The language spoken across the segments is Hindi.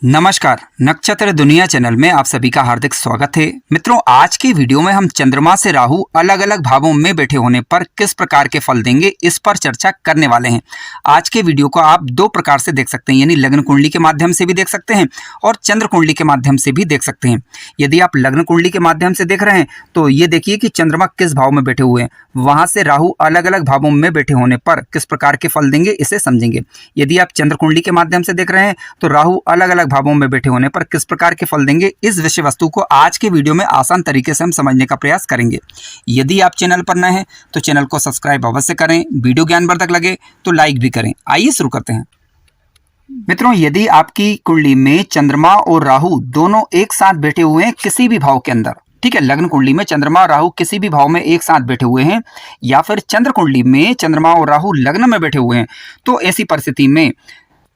नमस्कार, नक्षत्र दुनिया चैनल में आप सभी का हार्दिक स्वागत है। मित्रों, आज की वीडियो में हम चंद्रमा से राहु अलग अलग भावों में बैठे होने पर किस प्रकार के फल देंगे, इस पर चर्चा करने वाले हैं। आज के वीडियो को आप दो प्रकार से देख सकते हैं, यानी लग्न कुंडली के माध्यम से भी देख सकते हैं और चंद्र कुंडली के माध्यम से भी देख सकते हैं। यदि आप लग्न कुंडली के माध्यम से देख रहे हैं तो ये देखिए कि चंद्रमा किस भाव में बैठे हुए हैं, वहां से राहु अलग अलग भावों में बैठे होने पर किस प्रकार के फल देंगे, इसे समझेंगे। यदि आप चंद्र कुंडली के माध्यम से देख रहे हैं तो राहु अलग अलग भावों में बैठे होने पर किस प्रकार के फल देंगे, इस विषय वस्तु को आज के वीडियो में आसान तरीके से हम समझने का प्रयास करेंगे। यदि आप चैनल पर नए हैं तो चैनल को सब्सक्राइब अवश्य करें, वीडियो ज्ञानवर्धक लगे तो लाइक भी करें। आइए शुरू करते हैं। मित्रों, यदि आपकी कुंडली में चंद्रमा और राहु दोनों एक साथ बैठे हुए हैं किसी भी भाव के अंदर, ठीक है, लग्न कुंडली में चंद्रमा और राहु किसी भी भाव में एक साथ बैठे हुए हैं या फिर चंद्र कुंडली में चंद्रमा और राहु लग्न में बैठे हुए हैं, तो ऐसी परिस्थिति में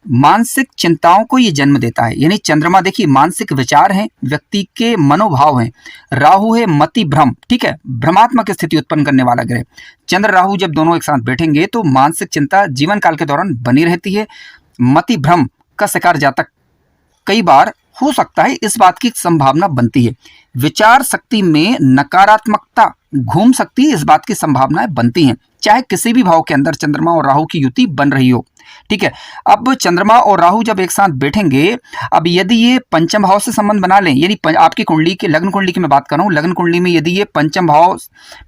मानसिक चिंताओं को ये जन्म देता है। यानी चंद्रमा देखिए मानसिक विचार हैं, व्यक्ति के मनोभाव हैं। राहु है मति भ्रम, ठीक है, भ्रमात्मक स्थिति उत्पन्न करने वाला ग्रह। चंद्र राहु जब दोनों एक साथ बैठेंगे तो मानसिक चिंता जीवन काल के दौरान बनी रहती है। मति भ्रम का शिकार जातक कई बार हो सकता है, इस बात की संभावना बनती है। विचार शक्ति में नकारात्मकता घूम सकती है, इस बात की संभावनाएं बनती हैं, चाहे किसी भी भाव के अंदर चंद्रमा और राहु की युति बन रही हो। ठीक है, अब चंद्रमा और राहु जब एक साथ बैठेंगे, अब यदि ये पंचम भाव से संबंध बना लें, यानी आपकी कुंडली के लग्न कुंडली की मैं बात कर रहा हूं, लग्न कुंडली में यदि ये पंचम भाव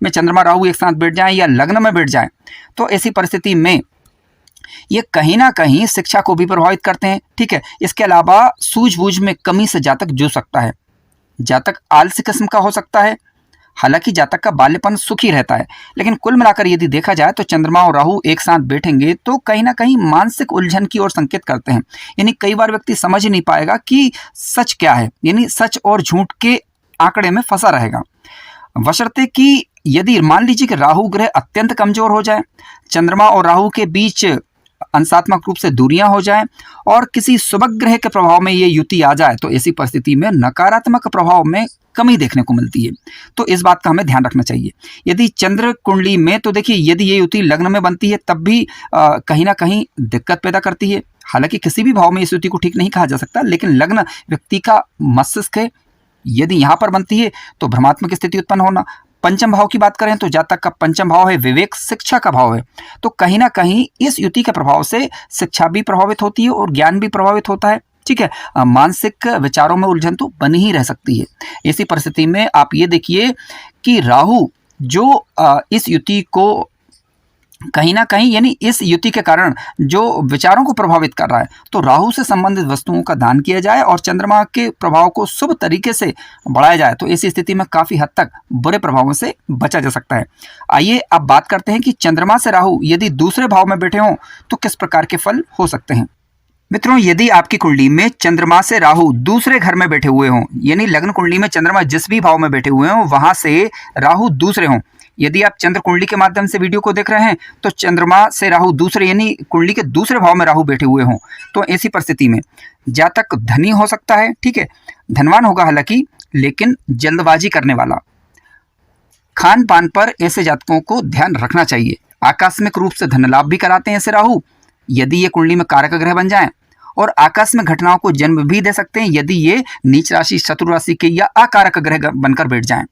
में चंद्रमा राहु एक साथ बैठ जाएं या लग्न में बैठ जाएं, तो ऐसी परिस्थिति में ये कहीं ना कहीं शिक्षा को भी प्रभावित करते हैं। ठीक है, इसके अलावा सूझबूझ में कमी से जातक जूझ सकता है, जातक आलसी किस्म का हो सकता है। हालांकि जातक का बाल्यपन सुखी रहता है, लेकिन कुल मिलाकर यदि देखा जाए तो चंद्रमा और राहु एक साथ बैठेंगे तो कहीं ना कहीं मानसिक उलझन की ओर संकेत करते हैं। यानी कई बार व्यक्ति समझ ही नहीं पाएगा कि सच क्या है, यानी सच और झूठ के आंकड़े में फंसा रहेगा। बशर्ते कि यदि मान लीजिए कि राहु ग्रह अत्यंत कमजोर हो जाए, चंद्रमा और राहु के बीच अंशात्मक रूप से दूरियां हो जाएं और किसी शुभग्रह के प्रभाव में ये युति आ जाए, तो ऐसी परिस्थिति में नकारात्मक प्रभाव में कमी देखने को मिलती है। तो इस बात का हमें ध्यान रखना चाहिए। यदि चंद्र कुंडली में तो देखिए यदि ये युति लग्न में बनती है तब भी कहीं ना कहीं दिक्कत पैदा करती है। हालांकि किसी भी भाव में इस युति को ठीक नहीं कहा जा सकता, लेकिन लग्न व्यक्ति का मस्तिष्क है, यदि यहाँ पर बनती है तो भ्रमात्मक स्थिति उत्पन्न होना। पंचम भाव की बात करें तो जातक का पंचम भाव है विवेक, शिक्षा का भाव है, तो कहीं ना कहीं इस युति के प्रभाव से शिक्षा भी प्रभावित होती है और ज्ञान भी प्रभावित होता है। ठीक है, मानसिक विचारों में उलझन तो बनी ही रह सकती है। ऐसी परिस्थिति में आप ये देखिए कि राहु जो इस युति को कहीं ना कहीं, यानी इस युति के कारण जो विचारों को प्रभावित कर रहा है, तो राहु से संबंधित वस्तुओं का दान किया जाए और चंद्रमा के प्रभाव को शुभ तरीके से बढ़ाया जाए, तो ऐसी स्थिति में काफी हद तक बुरे प्रभावों से बचा जा सकता है। आइए अब बात करते हैं कि चंद्रमा से राहु यदि दूसरे भाव में बैठे हों तो किस प्रकार के फल हो सकते हैं। मित्रों, यदि आपकी कुंडली में चंद्रमा से राहु दूसरे घर में बैठे हुए हों, यानी लग्न कुंडली में चंद्रमा जिस भी भाव में बैठे हुए हों वहां से राहु दूसरे हों। यदि आप चंद्र कुंडली के माध्यम से वीडियो को देख रहे हैं तो चंद्रमा से राहु दूसरे, यानी कुंडली के दूसरे भाव में राहु बैठे हुए हों, तो ऐसी परिस्थिति में जातक धनी हो सकता है। ठीक है, धनवान होगा हालांकि, लेकिन जल्दबाजी करने वाला। खान पान पर ऐसे जातकों को ध्यान रखना चाहिए। आकस्मिक रूप से धन लाभ भी कराते हैं ऐसे राहु, यदि ये कुंडली में कारक ग्रह बन जाएं, और आकस्मिक घटनाओं को जन्म भी दे सकते हैं यदि ये नीच राशि, शत्रु राशि के या अकारक ग्रह बनकर बैठ जाएं।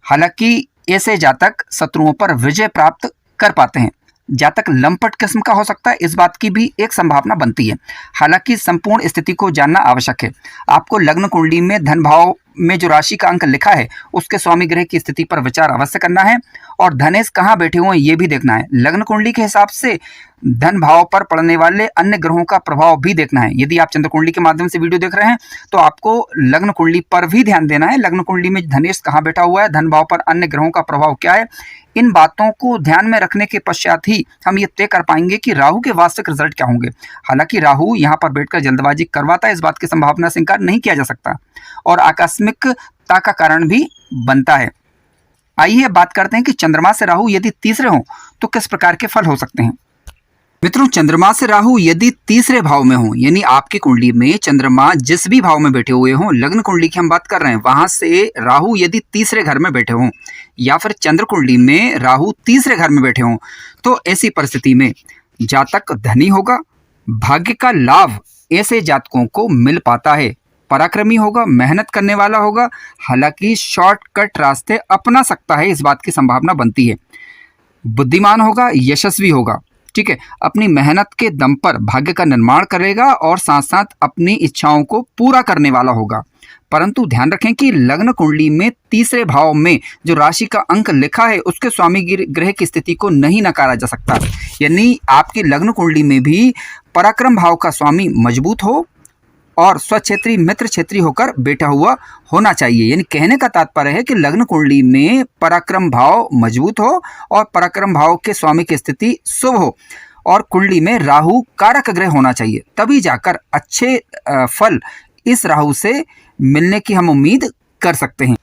हालांकि ऐसे जातक शत्रुओं पर विजय प्राप्त कर पाते हैं। जातक लंपट किस्म का हो सकता है, इस बात की भी एक संभावना बनती है। हालांकि संपूर्ण स्थिति को जानना आवश्यक है। आपको लग्न कुंडली में धन भाव में जो राशि का अंक लिखा है उसके स्वामी ग्रह की स्थिति पर विचार अवश्य करना है और धनेश कहाँ बैठे हुए हैं ये भी देखना है। लग्न कुंडली के हिसाब से धन भाव पर पड़ने वाले अन्य ग्रहों का प्रभाव भी देखना है। यदि आप चंद्र कुंडली के माध्यम से वीडियो देख रहे हैं तो आपको लग्न कुंडली पर भी ध्यान देना है। लग्न कुंडली में धनेश कहाँ बैठा हुआ है, धन भाव पर अन्य ग्रहों का प्रभाव क्या है, इन बातों को ध्यान में रखने के पश्चात ही हम ये तय कर पाएंगे कि राहु के वास्तविक रिजल्ट क्या होंगे। हालांकि राहु यहाँ पर बैठकर जल्दबाजी करवाता है, इस बात की संभावना से इनकार नहीं किया जा सकता और आकस्मिकता का कारण भी बनता है। आइए बात करते हैं कि चंद्रमा से राहु यदि तीसरे हों तो किस प्रकार के फल हो सकते हैं। मित्रों, चंद्रमा से राहु यदि तीसरे भाव में हो, यानी आपकी कुंडली में चंद्रमा जिस भी भाव में बैठे हुए हों, लग्न कुंडली की हम बात कर रहे हैं, वहां से राहु यदि तीसरे घर में बैठे हों या फिर चंद्र कुंडली में राहु तीसरे घर में बैठे हों, तो ऐसी परिस्थिति में जातक धनी होगा, भाग्य का लाभ ऐसे जातकों को मिल पाता है। पराक्रमी होगा, मेहनत करने वाला होगा, हालांकि शॉर्टकट रास्ते अपना सकता है, इस बात की संभावना बनती है। बुद्धिमान होगा, यशस्वी होगा, ठीक है, अपनी मेहनत के दम पर भाग्य का निर्माण करेगा और साथ साथ अपनी इच्छाओं को पूरा करने वाला होगा। परंतु ध्यान रखें कि लग्न कुंडली में तीसरे भाव में जो राशि का अंक लिखा है उसके स्वामी ग्रह की स्थिति को नहीं नकारा जा सकता। यानी आपकी लग्न कुंडली में भी पराक्रम भाव का स्वामी मजबूत हो और स्वक्षेत्री मित्र क्षेत्री होकर बैठा हुआ होना चाहिए। यानी कहने का तात्पर्य है कि लग्न कुंडली में पराक्रम भाव मजबूत हो और पराक्रम भाव के स्वामी की स्थिति शुभ हो और कुंडली में राहु कारक ग्रह होना चाहिए, तभी जाकर अच्छे फल इस राहु से मिलने की हम उम्मीद कर सकते हैं।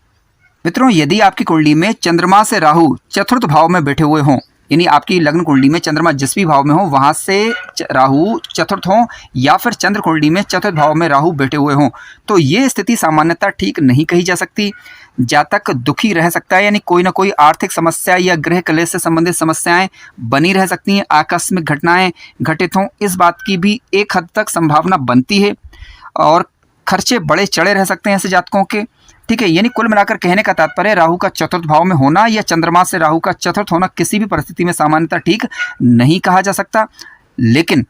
मित्रों, यदि आपकी कुंडली में चंद्रमा से राहु चतुर्थ भाव में बैठे हुए हों, यानी आपकी लग्न कुंडली में चंद्रमा जिस भी भाव में हो वहां से राहु चतुर्थ हो, या फिर चंद्र कुंडली में चतुर्थ भाव में राहु बैठे हुए हों, तो ये स्थिति सामान्यतः ठीक नहीं कही जा सकती। जातक दुखी रह सकता है, यानी कोई ना कोई आर्थिक समस्या या गृह कलेश से संबंधित समस्याएं बनी रह सकती हैं, आकस्मिक घटनाएं घटित हों, इस बात की भी एक हद तक संभावना बनती है और खर्चे बड़े चढ़े रह सकते हैं ऐसे जातकों के, ठीक है। यानी कुल मिलाकर कहने का तात्पर्य राहु का चतुर्थ भाव में होना या चंद्रमा से राहु का चतुर्थ होना किसी भी परिस्थिति में सामान्यतः ठीक नहीं कहा जा सकता। लेकिन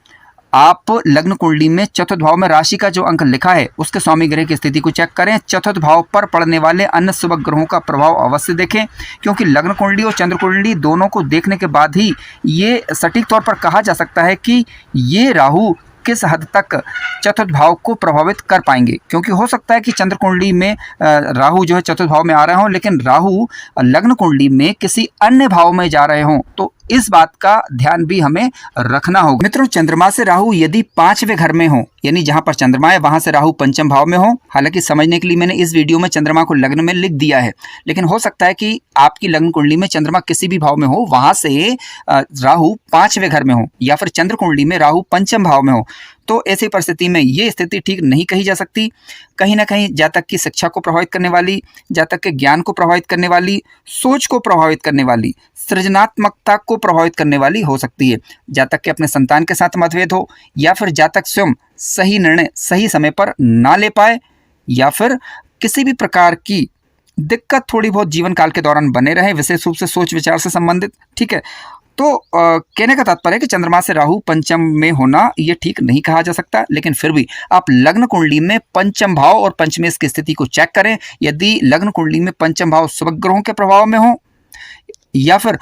आप लग्न कुंडली में चतुर्थ भाव में राशि का जो अंक लिखा है उसके स्वामी ग्रह की स्थिति को चेक करें। चतुर्थ भाव पर पड़ने वाले अन्य शुभ ग्रहों का प्रभाव अवश्य देखें, क्योंकि लग्न कुंडली और चंद्र कुंडली दोनों को देखने के बाद ही ये सटीक तौर पर कहा जा सकता है कि ये राहु किस हद तक चतुर्थ भाव को प्रभावित कर पाएंगे। क्योंकि हो सकता है कि चंद्र कुंडली में राहु जो है चतुर्थ भाव में आ रहे हों, लेकिन राहु लग्न कुंडली में किसी अन्य भाव में जा रहे हों, तो इस बात का ध्यान भी हमें रखना होगा। मित्रों, चंद्रमा से राहु यदि 5वें घर में हो, यानी जहां पर चंद्रमा है वहां से राहु पंचम भाव में हो, हालांकि समझने के लिए मैंने इस वीडियो में चंद्रमा को लग्न में लिख दिया है, लेकिन हो सकता है कि आपकी लग्न कुंडली में चंद्रमा किसी भी भाव में हो, वहां से राहु 5वें घर में हो, या फिर चंद्र कुंडली में राहु पंचम भाव में हो, तो ऐसी परिस्थिति में ये स्थिति ठीक नहीं कही जा सकती। कहीं ना कहीं जातक की शिक्षा को प्रभावित करने वाली, जातक के ज्ञान को प्रभावित करने वाली, सोच को प्रभावित करने वाली, सृजनात्मकता को प्रभावित करने वाली हो सकती है। जातक के अपने संतान के साथ मतभेद हो, या फिर जातक स्वयं सही निर्णय सही समय पर ना ले पाए, या फिर किसी भी प्रकार की दिक्कत थोड़ी बहुत जीवन काल के दौरान बने रहे, विशेष रूप से सोच विचार से संबंधित, ठीक है। तो कहने का तात्पर्य है कि चंद्रमा से राहु पंचम में होना ये ठीक नहीं कहा जा सकता, लेकिन फिर भी आप लग्न कुंडली में पंचम भाव और पंचमेश की स्थिति को चेक करें। यदि लग्न कुंडली में पंचम भाव शुभ ग्रहों के प्रभाव में हो, या फिर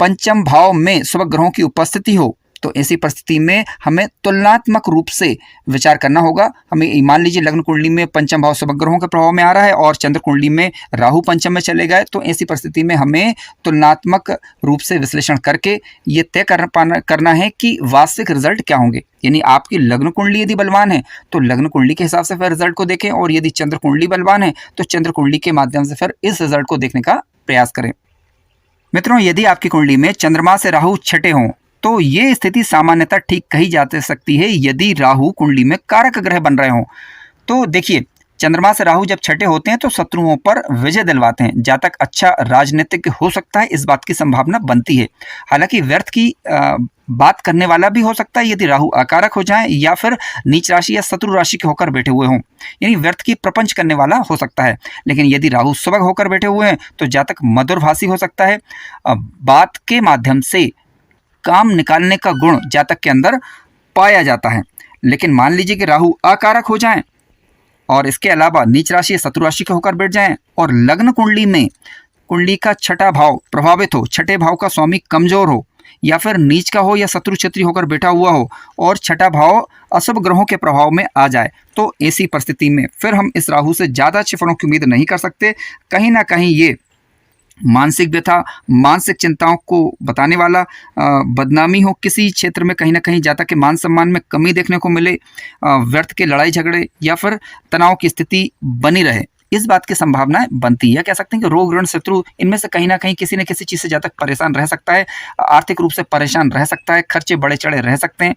पंचम भाव में शुभ ग्रहों की उपस्थिति हो, तो ऐसी परिस्थिति में हमें तुलनात्मक रूप से विचार करना होगा। हमें मान लीजिए लग्न कुंडली में पंचम भाव शुभ ग्रहों के प्रभाव में आ रहा है और चंद्र कुंडली में राहु पंचम में चले गए, तो ऐसी परिस्थिति में हमें तुलनात्मक रूप से विश्लेषण करके ये तय करना है कि वास्तविक रिजल्ट क्या होंगे। यानी आपकी लग्न कुंडली यदि बलवान है तो लग्न कुंडली के हिसाब से फिर रिजल्ट को देखें, और यदि चंद्र कुंडली बलवान है तो चंद्र कुंडली के माध्यम से फिर इस रिजल्ट को देखने का प्रयास करें। मित्रों, यदि आपकी कुंडली में चंद्रमा से राहु छठे हों, तो ये स्थिति सामान्यतः ठीक कही जा सकती है यदि राहु कुंडली में कारक ग्रह बन रहे हों। तो देखिए, चंद्रमा से राहु जब छठे होते हैं तो शत्रुओं पर विजय दिलवाते हैं। जातक अच्छा राजनीतिक हो सकता है, इस बात की संभावना बनती है। हालांकि व्यर्थ की बात करने वाला भी हो सकता है यदि राहु अकारक हो जाए, या फिर नीच राशि या शत्रु राशि के होकर बैठे हुए हों, यानी व्यर्थ की प्रपंच करने वाला हो सकता है। लेकिन यदि राहु सुबह होकर बैठे हुए हैं तो जातक मधुरभाषी हो सकता है। बात के माध्यम से काम निकालने का गुण जातक के अंदर पाया जाता है। लेकिन मान लीजिए कि राहु अकारक हो जाएं और इसके अलावा नीच राशि या शत्रु राशि के होकर बैठ जाएं, और लग्न कुंडली में कुंडली का छठा भाव प्रभावित हो, छठे भाव का स्वामी कमजोर हो, या फिर नीच का हो या शत्रु क्षेत्री होकर बैठा हुआ हो, और छठा भाव अशुभ ग्रहों के प्रभाव में आ जाए, तो ऐसी परिस्थिति में फिर हम इस राहु से ज़्यादा अच्छे फलों की उम्मीद नहीं कर सकते। कहीं ना कहीं ये मानसिक व्यथा, मानसिक चिंताओं को बताने वाला, बदनामी हो किसी क्षेत्र में, कहीं ना कहीं जातक के मान सम्मान में कमी देखने को मिले, व्यर्थ के लड़ाई झगड़े या फिर तनाव की स्थिति बनी रहे, इस बात की संभावना बनती है। कह सकते हैं कि रोग ऋण शत्रु इनमें से कहीं ना कहीं किसी न किसी चीज़ से जातक परेशान रह सकता है, आर्थिक रूप से परेशान रह सकता है, खर्चे बड़े चढ़े रह सकते हैं,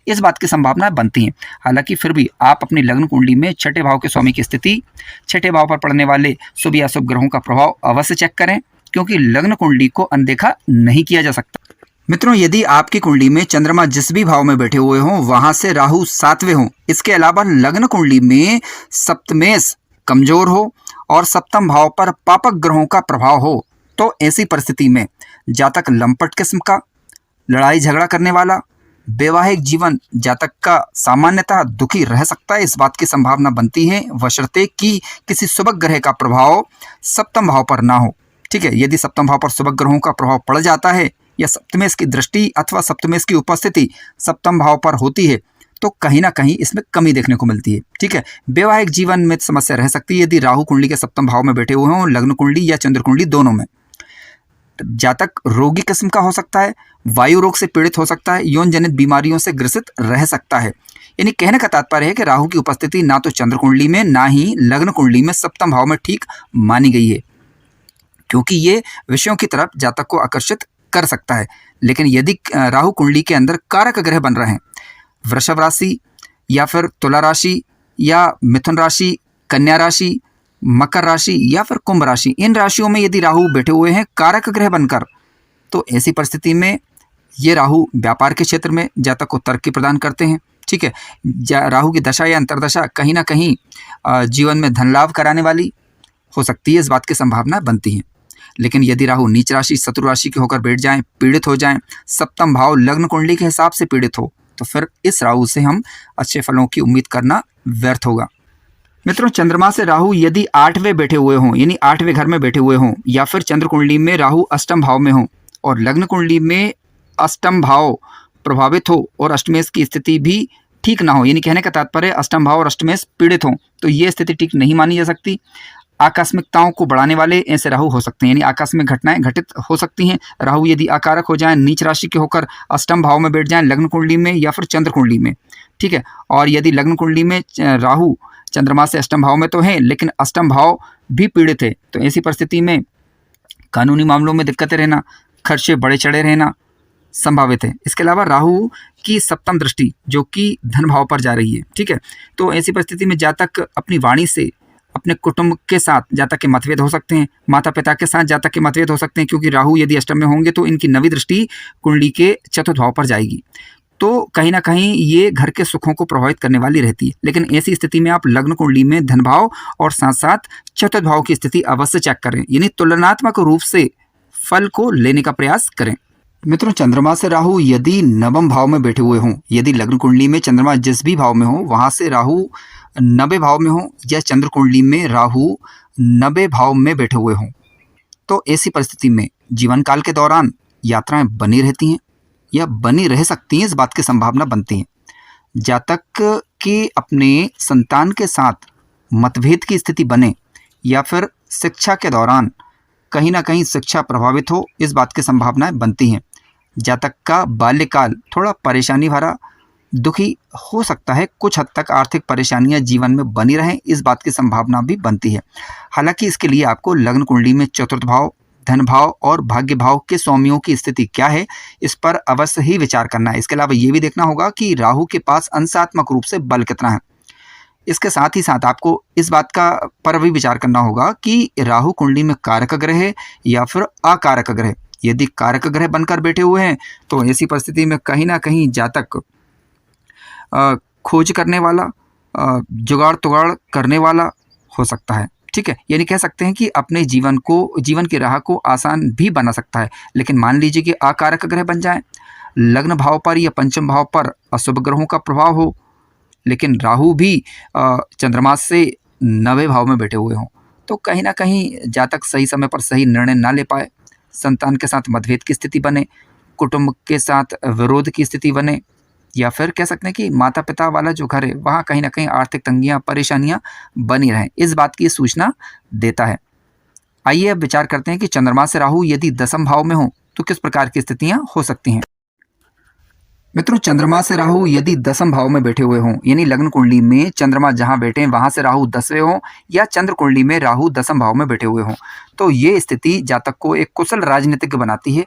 इस बात की संभावना बनती है। हालांकि फिर भी आप अपनी लग्न कुंडली में छठे भाव के स्वामी की स्थिति, छठे भाव पर पड़ने वाले शुभ या अशुभ ग्रहों का प्रभाव अवश्य चेक करें, क्योंकि लग्न कुंडली को अनदेखा नहीं किया जा सकता। मित्रों, यदि आपकी कुंडली में चंद्रमा जिस भी भाव में बैठे हुए हों वहां से राहु 7वें हों, इसके अलावा लग्न कुंडली में सप्तमेश कमजोर हो और सप्तम भाव पर पापक ग्रहों का प्रभाव हो, तो ऐसी परिस्थिति में जातक लंपट किस्म का, लड़ाई झगड़ा करने वाला, वैवाहिक जीवन जातक का सामान्यतः दुखी रह सकता है। इस बात की संभावना बनती है, बशर्ते कि किसी शुभ ग्रह का प्रभाव सप्तम भाव पर ना हो। ठीक है, यदि सप्तम भाव पर शुभ ग्रहों का प्रभाव पड़ जाता है या सप्तमेश की दृष्टि अथवा सप्तमेश की उपस्थिति सप्तम भाव पर होती है, तो कहीं ना कहीं इसमें कमी देखने को मिलती है। ठीक है, वैवाहिक जीवन में समस्या रह सकती है यदि राहु कुंडली के सप्तम भाव में बैठे हुए हों, लग्न कुंडली या चंद्र कुंडली दोनों में। जातक रोगी किस्म का हो सकता है, वायु रोग से पीड़ित हो सकता है, यौन जनित बीमारियों से ग्रसित रह सकता है। यानी कहने का तात्पर्य है कि राहु की उपस्थिति ना तो चंद्र कुंडली में ना ही लग्न कुंडली में सप्तम भाव में ठीक मानी गई है, क्योंकि ये विषयों की तरफ जातक को आकर्षित कर सकता है। लेकिन यदि राहु कुंडली के अंदर कारक ग्रह बन रहे हैं, वृषभ राशि या फिर तुला राशि या मिथुन राशि, कन्या राशि, मकर राशि या फिर कुंभ राशि, इन राशियों में यदि राहु बैठे हुए हैं कारक ग्रह बनकर, तो ऐसी परिस्थिति में ये राहु व्यापार के क्षेत्र में जातक को तरक्की प्रदान करते हैं। ठीक है, राहु की दशा या अंतरदशा कहीं ना कहीं जीवन में धन लाभ कराने वाली हो सकती है, इस बात की संभावना बनती है। लेकिन यदि राहु नीच राशि, शत्रु राशि के होकर बैठ जाएं, पीड़ित हो जाएं, सप्तम भाव लग्न कुंडली के हिसाब से पीड़ित हो, तो फिर इस राहु से हम अच्छे फलों की उम्मीद करना व्यर्थ होगा। मित्रों, चंद्रमा से राहु यदि 8वें बैठे हुए हों, यानी 8वें घर में बैठे हुए हों, या फिर चंद्र कुंडली में राहु अष्टम भाव में हो और लग्न कुंडली में अष्टम भाव प्रभावित हो और अष्टमेश की स्थिति भी ठीक ना हो, यानी कहने का तात्पर्य अष्टम भाव और अष्टमेश पीड़ित हो, तो ये स्थिति ठीक नहीं मानी जा सकती। आकस्मिकताओं को बढ़ाने वाले ऐसे राहु हो सकते हैं, यानी आकस्मिक घटनाएं घटित हो सकती हैं। राहु यदि आकारक हो जाएं, नीच राशि के होकर अष्टम भाव में बैठ जाएं लग्न कुंडली में या फिर चंद्र कुंडली में। ठीक है, और यदि लग्न कुंडली में राहु चंद्रमा से अष्टम भाव में तो है लेकिन अष्टम भाव भी पीड़ित है, तो ऐसी परिस्थिति में कानूनी मामलों में दिक्कतें रहना, खर्चे बढ़े चढ़े रहना संभावित है। इसके अलावा राहु की सप्तम दृष्टि जो कि धन भाव पर जा रही है। ठीक है, तो ऐसी परिस्थिति में जातक अपनी वाणी से अपने कुटुंब के साथ जातक के मतभेद हो सकते हैं, माता पिता के साथ जातक के मतभेद हो सकते हैं, क्योंकि राहु यदि अष्टम में होंगे तो इनकी नवी दृष्टि कुंडली के चतुर्थ भाव पर जाएगी, तो कहीं ना कहीं ये घर के सुखों को प्रभावित करने वाली रहती है। लेकिन ऐसी स्थिति में आप लग्न कुंडली में धन भाव और साथ साथ चतुर्थ भाव की स्थिति अवश्य चेक करें, यानी तुलनात्मक रूप से फल को लेने का प्रयास करें। मित्रों, चंद्रमा से राहु यदि नवम भाव में बैठे हुए हों, यदि लग्न कुंडली में चंद्रमा जिस भी भाव में हो वहां से राहु 90 भाव में हो या चंद्र कुंडली में राहु 90 भाव में बैठे हुए हों, तो ऐसी परिस्थिति में जीवन काल के दौरान यात्राएं बनी रहती हैं या बनी रह सकती हैं, इस बात की संभावना बनती है। जातक के अपने संतान के साथ मतभेद की स्थिति बने या फिर शिक्षा के दौरान कहीं ना कहीं शिक्षा प्रभावित हो, इस बात की संभावनाएं बनती हैं। जातक का बाल्यकाल थोड़ा परेशानी भरा, दुखी हो सकता है, कुछ हद तक आर्थिक परेशानियां जीवन में बनी रहें, इस बात की संभावना भी बनती है। हालांकि इसके लिए आपको लग्न कुंडली में चतुर्थ भाव, धन भाव और भाग्य भाव के स्वामियों की स्थिति क्या है, इस पर अवश्य ही विचार करना है। इसके अलावा ये भी देखना होगा कि राहु के पास अंशात्मक रूप से बल कितना है। इसके साथ ही साथ आपको इस बात का पर भी विचार करना होगा कि राहु कुंडली में कारक ग्रह है या फिर अकारक ग्रह। यदि कारक ग्रह बनकर बैठे हुए हैं तो ऐसी परिस्थिति में कहीं ना कहीं जातक खोज करने वाला, जुगाड़ तुगाड़ करने वाला हो सकता है। ठीक है, यानी कह सकते हैं कि अपने जीवन की राह को आसान भी बना सकता है। लेकिन मान लीजिए कि अकारक ग्रह बन जाए, लग्न भाव पर या पंचम भाव पर अशुभ ग्रहों का प्रभाव हो, लेकिन राहु भी चंद्रमा से 90 भाव में बैठे हुए हों, तो कहीं ना कहीं जातक सही समय पर सही निर्णय ना ले पाए, संतान के साथ मतभेद की स्थिति बने, कुटुंब के साथ विरोध की स्थिति बने, या फिर कह सकते हैं कि माता पिता वाला जो घर है वहाँ कहीं ना कहीं आर्थिक तंगियाँ, परेशानियाँ बनी रहें, इस बात की सूचना देता है। आइए अब विचार करते हैं कि चंद्रमा से राहु यदि दसम भाव में हो तो किस प्रकार की स्थितियाँ हो सकती हैं। मित्रों, चंद्रमा से राहु यदि दसम भाव में बैठे हुए हों, यानी लग्न कुंडली में चंद्रमा जहां बैठे हैं वहां से राहु 10वें हों या चंद्र कुंडली में राहु दसम भाव में बैठे हुए हों, तो ये स्थिति जातक को एक कुशल राजनीतिज्ञ बनाती है।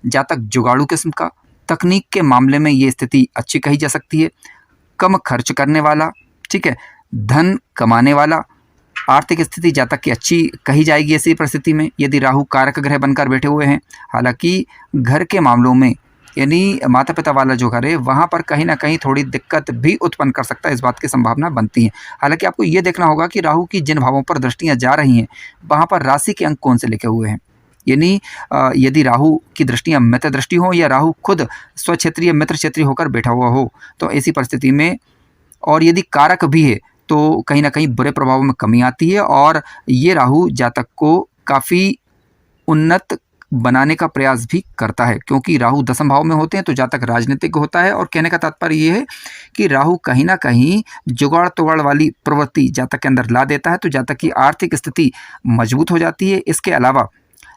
जातक जुगाड़ू किस्म का, तकनीक के मामले में ये स्थिति अच्छी कही जा सकती है। कम खर्च करने वाला, ठीक है, धन कमाने वाला, आर्थिक स्थिति जातक की अच्छी कही जाएगी ऐसी परिस्थिति में यदि राहु कारक ग्रह बनकर बैठे हुए हैं। हालांकि घर के मामलों में यानी माता पिता वाला जो घर है वहाँ पर कहीं ना कहीं थोड़ी दिक्कत भी उत्पन्न कर सकता है, इस बात की संभावना बनती है। हालांकि आपको ये देखना होगा कि राहु की जिन भावों पर दृष्टियाँ जा रही हैं वहाँ पर राशि के अंक कौन से लिखे हुए हैं। यानी यदि राहु की दृष्टियाँ मित्र दृष्टि हो या राहु खुद स्वक्षेत्रीय मित्र क्षेत्रीय होकर बैठा हुआ हो, तो ऐसी परिस्थिति में और यदि कारक भी है तो कहीं ना कहीं बुरे प्रभावों में कमी आती है और ये राहु जातक को काफ़ी उन्नत बनाने का प्रयास भी करता है, क्योंकि राहु दसम भाव में होते हैं तो जातक राजनीतिक होता है। और कहने का तात्पर्य ये है कि राहु कहीं ना कहीं जुगाड़ तुगाड़ वाली प्रवृत्ति जातक के अंदर ला देता है, तो जातक की आर्थिक स्थिति मजबूत हो जाती है। इसके अलावा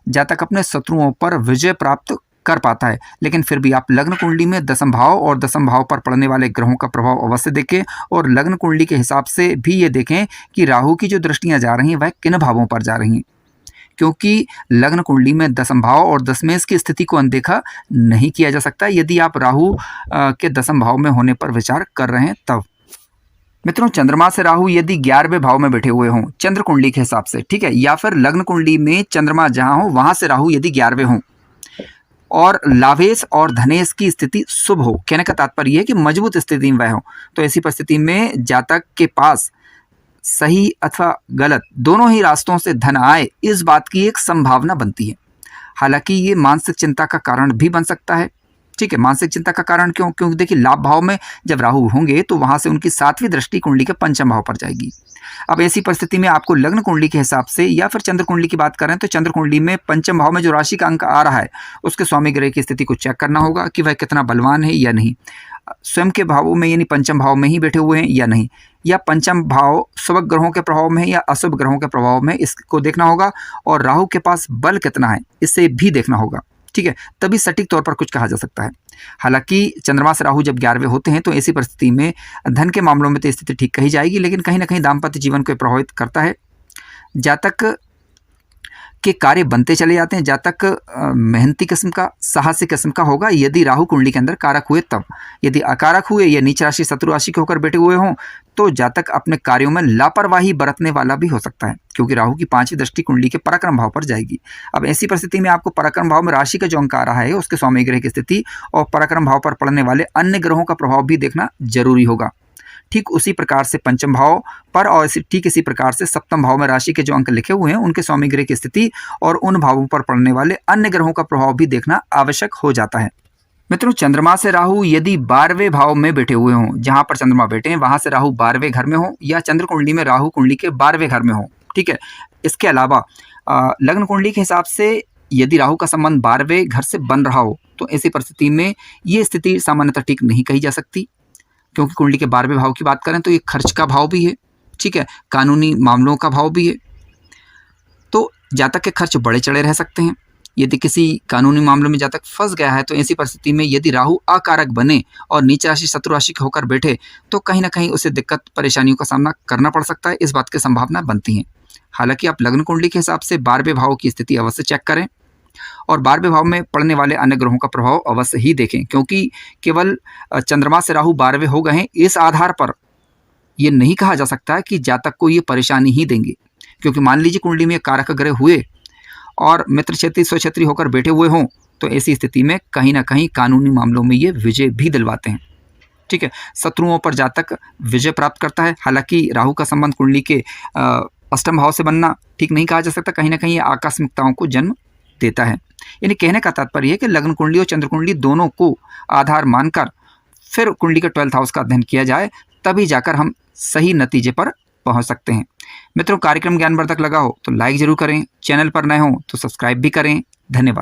जातक अपने शत्रुओं पर विजय प्राप्त कर पाता है। लेकिन फिर भी आप लग्न कुंडली में दसम भाव और दसम भाव पर पड़ने वाले ग्रहों का प्रभाव अवश्य देखें और लग्न कुंडली के हिसाब से भी ये देखें कि राहु की जो दृष्टियां जा रही हैं वह किन भावों पर जा रही हैं, क्योंकि लग्न कुंडली में दसम भाव और दशमेश की स्थिति को अनदेखा नहीं किया जा सकता यदि आप राहु के दसम भाव में होने पर विचार कर रहे हैं तब। मित्रों, चंद्रमा से राहु यदि 11वें भाव में बैठे हुए हों चंद्र कुंडली के हिसाब से, ठीक है, या फिर लग्न कुंडली में चंद्रमा जहां हो वहां से राहु यदि 11वें हों और लाभेश और धनेश की स्थिति शुभ हो, कहने का तात्पर्य है कि मजबूत स्थिति में वह हो, तो ऐसी परिस्थिति में जातक के पास सही अथवा गलत दोनों ही रास्तों से धन आए, इस बात की एक संभावना बनती है। हालांकि ये मानसिक चिंता का कारण भी बन सकता है, ठीक है। मानसिक चिंता का कारण क्यों? क्योंकि देखिए लाभ भाव में जब राहु होंगे तो वहां से उनकी 7वीं दृष्टि कुंडली के पंचम भाव पर जाएगी। अब ऐसी परिस्थिति में आपको लग्न कुंडली के हिसाब से या फिर चंद्र कुंडली की बात करें तो चंद्र कुंडली में पंचम भाव में जो राशि का अंक आ रहा है उसके स्वामी ग्रह की स्थिति को चेक करना होगा कि वह कितना बलवान है या नहीं, स्वयं के भावों में यानी पंचम भाव में ही बैठे हुए हैं या नहीं, या पंचम भाव शुभ ग्रहों के प्रभाव में है या अशुभ ग्रहों के प्रभाव में, इसको देखना होगा। और राहु के पास बल कितना है इसे भी देखना होगा, ठीक है, तभी सटीक तौर पर कुछ कहा जा सकता है। हालांकि चंद्रमा से राहु जब 11वें होते हैं तो ऐसी परिस्थिति में धन के मामलों में तो स्थिति ठीक कही जाएगी, लेकिन कहीं ना कहीं दाम्पत्य जीवन को प्रभावित करता है। जातक के कार्य बनते चले जाते हैं, जातक मेहनती किस्म का साहसी किस्म का होगा यदि राहु कुंडली के अंदर कारक हुए तब। यदि अकारक हुए या नीच राशि शत्रु राशि के होकर बैठे हुए हों तो जातक अपने कार्यों में लापरवाही बरतने वाला भी हो सकता है, क्योंकि राहु की 5वीं दृष्टि कुंडली के पराक्रम भाव पर जाएगी। अब ऐसी परिस्थिति में आपको पराक्रम भाव में राशि का जो अंक आ रहा है उसके स्वामी ग्रह की स्थिति और पराक्रम भाव पर पड़ने वाले अन्य ग्रहों का प्रभाव भी देखना जरूरी होगा। ठीक उसी प्रकार से पंचम भाव पर और ठीक इसी प्रकार से सप्तम भाव में राशि के जो अंक लिखे हुए हैं उनके स्वामी ग्रह की स्थिति और उन भावों पर पड़ने वाले अन्य ग्रहों का प्रभाव भी देखना आवश्यक हो जाता है। मित्रों, चंद्रमा से राहु यदि 12वें भाव में बैठे हुए हों, जहां पर चंद्रमा बैठे हैं वहां से राहु 12वें घर में हो या चंद्र कुंडली में राहु कुंडली के 12वें घर में हो, ठीक है। इसके अलावा लग्न कुंडली के हिसाब से यदि राहु का संबंध 12वें घर से बन रहा हो तो ऐसी परिस्थिति में ये स्थिति सामान्यतः ठीक नहीं कही जा सकती, क्योंकि कुंडली के 12वें भाव की बात करें तो ये खर्च का भाव भी है, ठीक है, कानूनी मामलों का भाव भी है, तो जातक के खर्च बड़े चढ़े रह सकते हैं। यदि किसी कानूनी मामलों में जातक फंस गया है तो ऐसी परिस्थिति में यदि राहु अकारक बने और नीच राशि शत्रु राशि के होकर बैठे तो कहीं ना कहीं उसे दिक्कत परेशानियों का सामना करना पड़ सकता है, इस बात की संभावना बनती है। हालांकि आप लग्न कुंडली के हिसाब से 12वें भाव की स्थिति अवश्य चेक करें और 12वें भाव में पड़ने वाले अन्य ग्रहों का प्रभाव अवश्य ही देखें, क्योंकि केवल चंद्रमा से राहु 12वें हो गए हैं इस आधार पर ये नहीं कहा जा सकता कि जातक को ये परेशानी ही देंगे, क्योंकि मान लीजिए कुंडली में कारक ग्रह हुए और मित्र क्षेत्रीय स्वक्षेत्रीय होकर बैठे हुए हों तो ऐसी स्थिति में कहीं ना कहीं कानूनी मामलों में ये विजय भी दिलवाते हैं, ठीक है। शत्रुओं पर जातक विजय प्राप्त करता है। हालांकि राहु का संबंध कुंडली के अष्टम भाव से बनना ठीक नहीं कहा जा सकता, कहीं ना कहीं ये आकस्मिकताओं को जन्म देता है। यानी कहने का तात्पर्य है कि लग्न कुंडली और चंद्र कुंडली दोनों को आधार मानकर फिर कुंडली के 12th हाउस का अध्ययन किया जाए, तभी जाकर हम सही नतीजे पर पहुंच सकते हैं। मित्रों, कार्यक्रम ज्ञानवर्धक लगा हो तो लाइक जरूर करें, चैनल पर नए हो तो सब्सक्राइब भी करें। धन्यवाद।